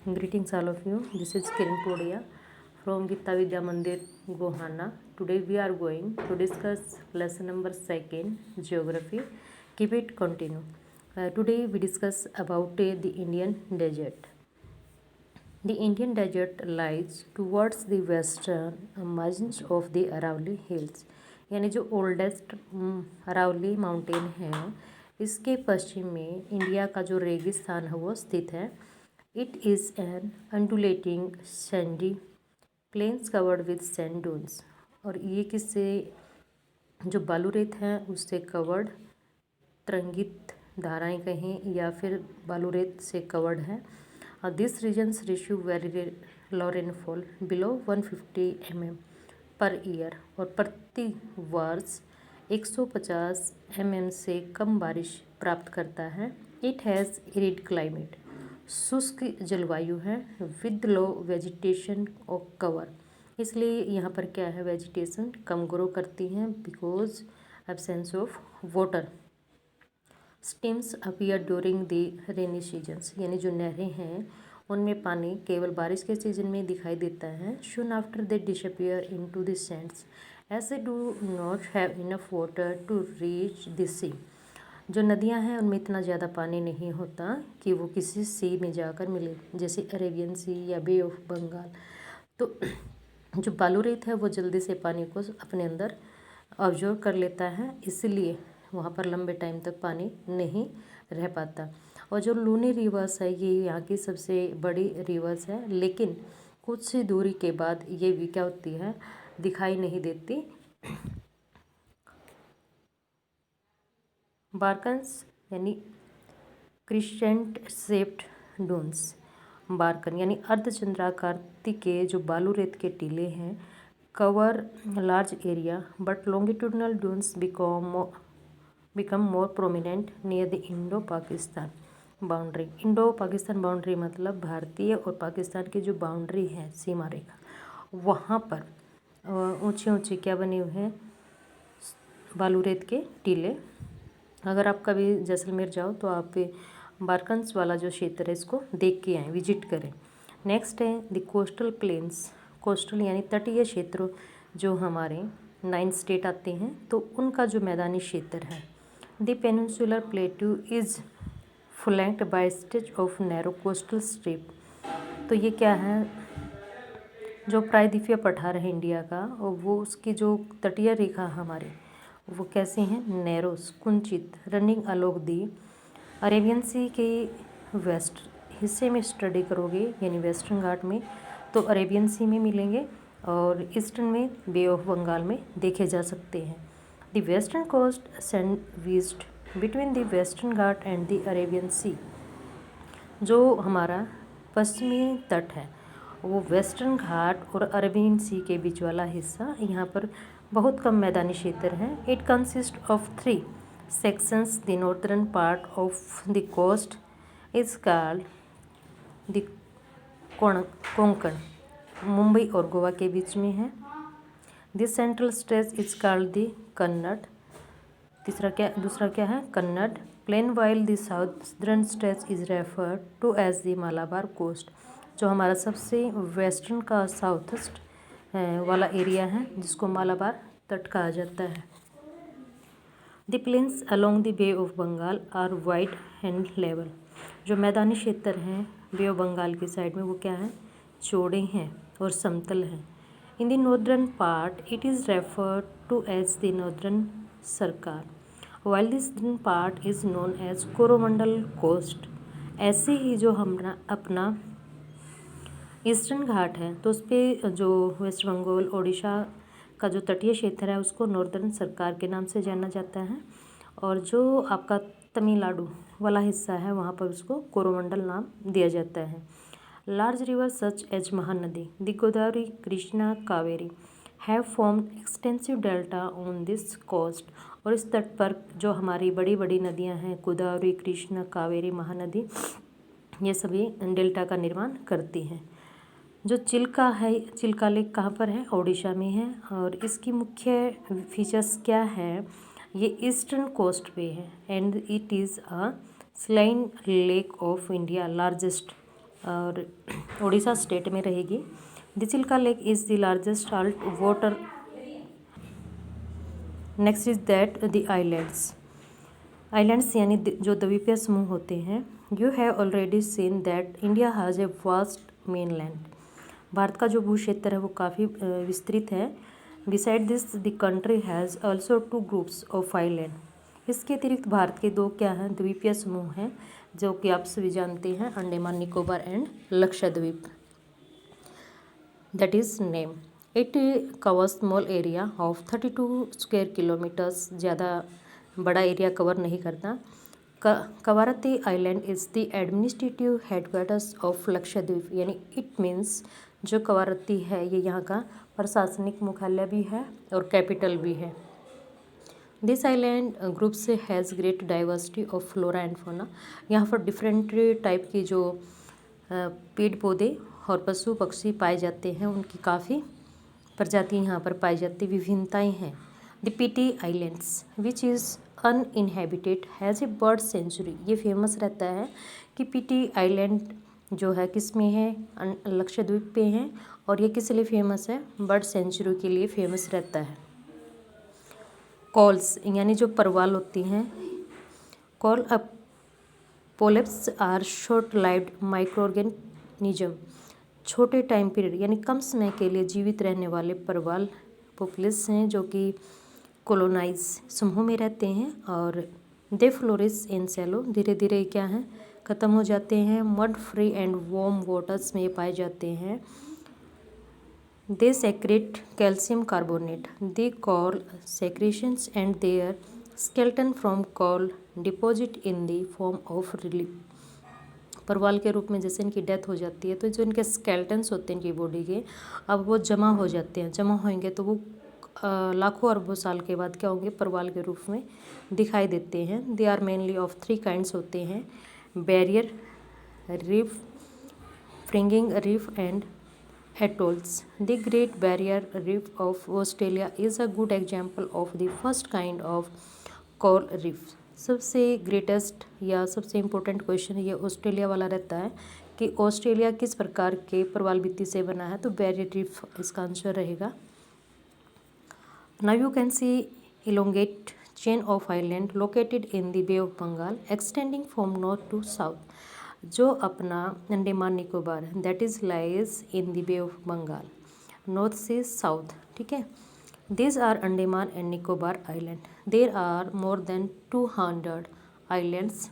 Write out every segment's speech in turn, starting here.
Greetings all of you. This is Kiran Podia from Gita Vidya Mandir, Gohana. Today we are going to discuss lesson number 2, Geography. Keep it continue. Today we discuss about the Indian desert. The Indian desert lies towards the western margins of the Aravalli Hills. यानी जो oldest Aravalli mountain है इसके पश्चिम में India का जो रेगिस्तान है वो स्थित है. It is an undulating sandy plains covered with sand dunes. और ये किससे जो बालू रेत है उससे कवर्ड, तरंगित धाराएं कहें या फिर बालू रेत से कवर्ड है. This regions receive very low rainfall below 150 mm per year. और प्रति वर्ष 150 mm से कम बारिश प्राप्त करता है. इट हैज़ एरिड क्लाइमेट, शुष्क जलवायु है, विद लो वेजिटेशन और कवर. इसलिए यहाँ पर क्या है, वेजिटेशन कम ग्रो करती हैं because absence of water. Streams appear during the rainy seasons, यानी जो नहरें हैं उनमें पानी केवल बारिश के सीजन में दिखाई देता है. Soon after they disappear into the sands as they do not have enough water to reach the sea. जो नदियां हैं उनमें इतना ज़्यादा पानी नहीं होता कि वो किसी सी में जाकर मिले, जैसे अरेबियन सी या बे ऑफ बंगाल. तो जो बालू रेत है वो जल्दी से पानी को अपने अंदर ऑब्जर्व कर लेता है, इसलिए वहाँ पर लंबे टाइम तक पानी नहीं रह पाता. और जो लूनी रिवर्स है ये यहाँ की सबसे बड़ी रिवर्स है, लेकिन कुछ सी दूरी के बाद ये भी क्या होती है, दिखाई नहीं देती. बार्कन्स यानी क्रिसेंट शेप्ड डून्स. बार्कन यानी अर्धचंद्राकार के जो बालू रेत के टीले हैं cover large area but longitudinal dunes become more prominent near the Indo Pakistan boundary. Indo Pakistan boundary मतलब भारतीय और पाकिस्तान की जो बाउंड्री है, सीमा रेखा, वहाँ पर ऊंचे ऊंचे क्या बने हुए हैं, बालू रेत के टीले. अगर आप कभी जैसलमेर जाओ तो आप बारकन्स वाला जो क्षेत्र है इसको देख के आएँ, विजिट करें. नेक्स्ट है द कोस्टल प्लेन्स. कोस्टल यानी तटीय क्षेत्र जो हमारे 9 स्टेट आते हैं तो उनका जो मैदानी क्षेत्र है. The peninsular plateau is flanked by stretch of narrow coastal strip. तो ये क्या है, जो प्रायद्वीपीय पठार है इंडिया का और वो उसकी जो तटीय रेखा हमारी वो कैसे हैं, नैरोस, कुंचित, रनिंग अलोंग दी अरेबियन सी के वेस्ट हिस्से में स्टडी करोगे यानी वेस्टर्न घाट में तो अरेबियन सी में मिलेंगे और ईस्टर्न में बे ऑफ बंगाल में देखे जा सकते हैं. The western coast sandwiched between the western Ghat and the Arabian sea. जो हमारा पश्चिमी तट है वो वेस्टर्न घाट और अरेबियन सी के बीच वाला हिस्सा, यहाँ पर बहुत कम मैदानी क्षेत्र है. It consist of 3 sections. The northern part of the coast is called the Konkan, Mumbai और गोवा के बीच में है. The central stretch is called the Kannada. दूसरा क्या है, Kannada plain. While the southern stretch is referred to as the Malabar coast. जो हमारा सबसे वेस्टर्न का साउथस्ट वाला एरिया है जिसको मालाबार तट कहा जाता है. The plains along the bay of Bengal are wide and level. जो मैदानी क्षेत्र हैं बे ऑफ बंगाल की साइड में वो क्या है, चौड़े हैं और समतल हैं. In the northern part it is referred to as the northern Circar while this part is known as Coromandel coast. ऐसे ही जो हमारा अपना ईस्टर्न घाट है तो उस पर जो वेस्ट बंगाल ओडिशा का जो तटीय क्षेत्र है उसको नॉर्दर्न सरकार के नाम से जाना जाता है. और जो आपका तमिलनाडु वाला हिस्सा है वहाँ पर उसको कोरोमंडल नाम दिया जाता है. Large river such as Mahanadi the Godavari, Krishna, Kaveri have formed extensive delta on this coast. और इस तट पर जो हमारी बड़ी बड़ी नदियाँ हैं गोदावरी, कृष्णा, कावेरी, महानदी, ये सभी डेल्टा का निर्माण करती हैं. जो चिल्का है, चिल्का लेक कहाँ पर है, ओडिशा में है. और इसकी मुख्य फीचर्स क्या है, ये ईस्टर्न कोस्ट पे है and it is a saline lake of India largest. और उड़ीसा स्टेट में रहेगी। The Chilka lake is the largest salt water. Next is that the islands यानी जो द्वीपीय समूह होते हैं। You have already seen that India has a vast mainland. भारत का जो भू क्षेत्र है वो काफ़ी विस्तृत है। Beside this the country has also 2 groups of island. इसके अतिरिक्त भारत के 2 क्या हैं, द्वीपीय समूह हैं, जो कि आप सभी जानते हैं, Andaman Nicobar and Lakshadweep. That is name. It covers small area of 32 square kilometres. ज़्यादा बड़ा एरिया कवर नहीं करता। Kavaratti island is the administrative headquarters of Lakshadweep, यानी इट मीन्स जो कवारत्ती है ये यहाँ का प्रशासनिक मुख्यालय भी है और कैपिटल भी है। This island groups has great diversity of flora and fauna. यहाँ पर डिफरेंट टाइप की जो पेड़ पौधे और पशु पक्षी पाए जाते हैं, उनकी काफ़ी प्रजाति यहाँ पर पाई जाती, विभिन्नताएं हैं। The PT islands which is uninhabited has a bird sanctuary. ये फेमस रहता है कि पीटी आइलैंड जो है किस में है, लक्षद्वीप पे है, और ये किस लिए फेमस है, बर्ड सेंचुरी के लिए फेमस रहता है। कॉल्स यानी जो परवाल होती हैं, coral polyps are short lived micro organism. छोटे टाइम पीरियड यानी कम समय के लिए जीवित रहने वाले परवाल पोपलेस हैं, जो कि कोलोनाइज समूह में रहते हैं, और दे फ्लोरिश इन सैलो। धीरे धीरे क्या हैं, ख़त्म हो जाते हैं। Mud free and warm waters में पाए जाते हैं। They secrete calcium carbonate. The coral secretions and their skeleton from coral deposit in the form of relief. परवाल के रूप में जैसे इनकी डेथ हो जाती है तो जो इनके स्केल्टन्स होते हैं इनकी बॉडी के, अब वो जमा हो जाते हैं। जमा होंगे तो वो लाखों अरबों साल के बाद क्या होंगे, परवाल के रूप में दिखाई देते हैं। They are mainly of 3 kinds होते हैं, barrier reef, fringing reef and atolls. The Great Barrier Reef of Australia is a good example of the first kind of coral reef. सबसे ग्रेटेस्ट या सबसे इम्पोर्टेंट क्वेश्चन ये Australia वाला रहता है कि ऑस्ट्रेलिया किस प्रकार के प्रवाल भित्ति से बना है, तो बैरियर रीफ इसका आंसर रहेगा। Now you can see elongate chain of island located in the Bay of Bengal extending from north to south. जो अपना Andaman Nicobar that is lies in the bay of Bengal, north से साउथ, ठीक है। This are Andaman and Nicobar island. There are more than 200 islands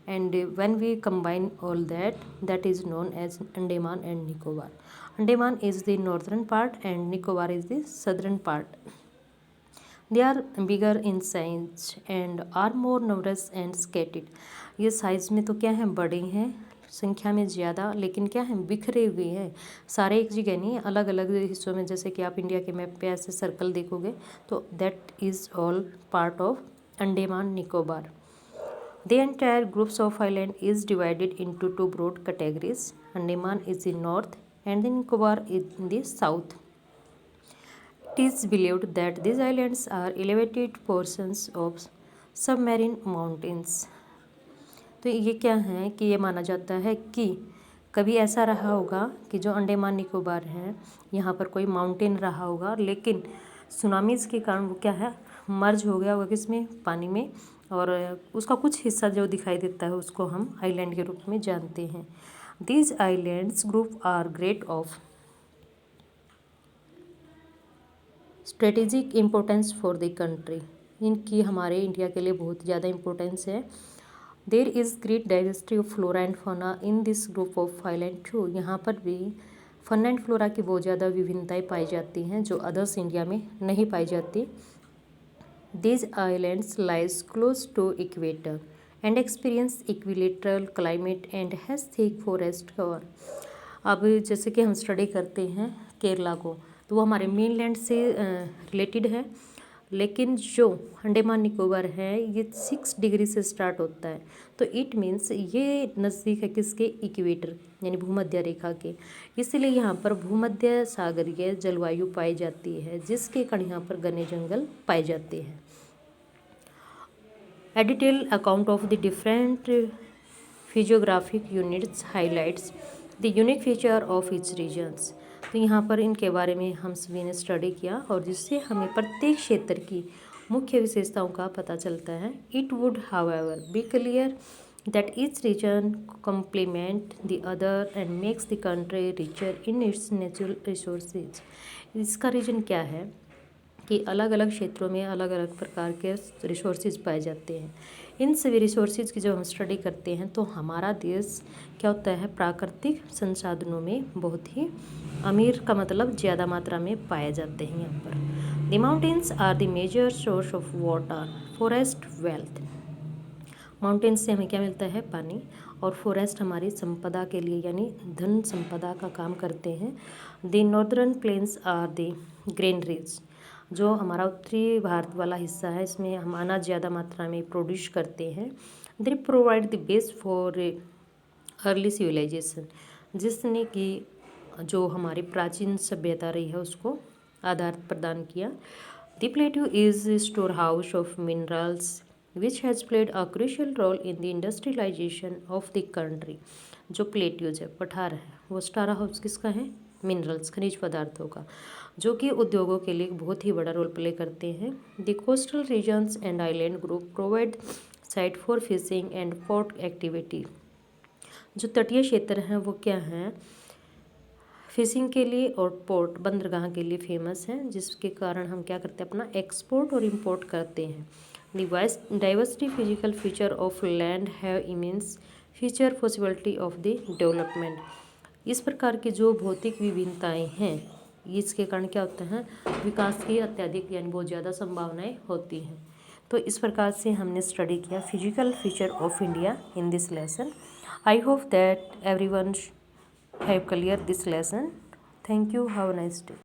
and when we combine all that is known as Andaman and Nicobar. Andaman is the northern part and Nicobar is the southern part. They are bigger in size and are more numbers and scattered. ये size में तो क्या है, बड़े हैं, संख्या में ज़्यादा, लेकिन क्या है, बिखरे हुए हैं। सारे एक जगह नहीं, अलग अलग हिस्सों में। जैसे कि आप इंडिया के मैप पे ऐसे सर्कल देखोगे तो that is all part of Andaman Nicobar. The entire groups of island is divided into 2 broad categories. Andaman is in north and the Nicobar in the south. It is believed that these islands are elevated portions of submarine mountains. तो ये क्या है कि ये माना जाता है कि कभी ऐसा रहा होगा कि जो अंडमान निकोबार हैं यहाँ पर कोई माउंटेन रहा होगा, लेकिन सुनामीज़ के कारण वो क्या है, मर्ज हो गया होगा किसमें, पानी में, और उसका कुछ हिस्सा जो दिखाई देता है उसको हम आइलैंड के रूप में जानते हैं। These islands group are great of strategic importance for the country. इनकी हमारे इंडिया के लिए बहुत ज़्यादा इम्पोर्टेंस है। There is great diversity of flora and fauna in this group of island too. यहाँ पर भी फौना एंड फ्लोरा की बहुत ज़्यादा विभिन्नताएं पाई जाती हैं जो अदर्स इंडिया में नहीं पाई जाती। These islands lies close to equator and experience equilateral climate and has thick forest cover. अब जैसे कि हम स्टडी करते हैं केरला को, तो वो हमारे मेनलैंड से रिलेटेड है, लेकिन जो अंडमान निकोबार है ये 6 डिग्री से स्टार्ट होता है, तो इट मीन्स ये नज़दीक है किसके, इक्वेटर यानी भूमध्य रेखा के। इसलिए यहाँ पर भूमध्य सागरीय जलवायु पाई जाती है, जिसके कारण यहाँ पर घने जंगल पाए जाते हैं। A detailed account of the different physiographic units highlights the unique feature of each regions. तो यहाँ पर इनके बारे में हम सभी ने स्टडी किया और जिससे हमें प्रत्येक क्षेत्र की मुख्य विशेषताओं का पता चलता है। It would however be clear that each region complement the other and makes the country richer in its natural resources. इसका रीजन क्या है कि अलग अलग क्षेत्रों में अलग अलग प्रकार के रिसोर्सेज पाए जाते हैं। इन सभी रिसोर्सेज की जब हम स्टडी करते हैं तो हमारा देश क्या होता है, प्राकृतिक संसाधनों में बहुत ही अमीर का मतलब ज़्यादा मात्रा में पाए जाते हैं। यहाँ पर the mountains are the major source of water, forest wealth. Mountains से हमें क्या मिलता है, पानी, और फॉरेस्ट हमारी संपदा के लिए यानी धन संपदा का काम करते हैं। The northern plains are the granaries. जो हमारा उत्तरी भारत वाला हिस्सा है इसमें हम अनाज ज़्यादा मात्रा में प्रोड्यूस करते हैं। They provide the base for early civilization, जिसने कि जो हमारी प्राचीन सभ्यता रही है उसको आधार प्रदान किया। The plateau is store house of minerals which has played a crucial role in the industrialization of the country. जो प्लेट्यूज है, पठार है, वो स्टोर हाउस किसका है, मिनरल्स, खनिज पदार्थों का, जो कि उद्योगों के लिए बहुत ही बड़ा रोल प्ले करते हैं। The coastal regions and island group provide site for fishing and port activity. जो तटीय क्षेत्र हैं वो क्या हैं, फिशिंग के लिए और पोर्ट बंदरगाह के लिए फेमस हैं, जिसके कारण हम क्या करते हैं, अपना एक्सपोर्ट और इंपोर्ट करते हैं। The diversity physical feature of land have immense future possibility of the development. इस प्रकार की जो भौतिक विभिन्नताएं हैं इसके कारण क्या होता है, विकास की अत्यधिक यानी बहुत ज़्यादा संभावनाएं होती हैं। तो इस प्रकार से हमने स्टडी किया physical feature of India in this lesson. I hope that everyone have clear this lesson. Thank you, have a nice day.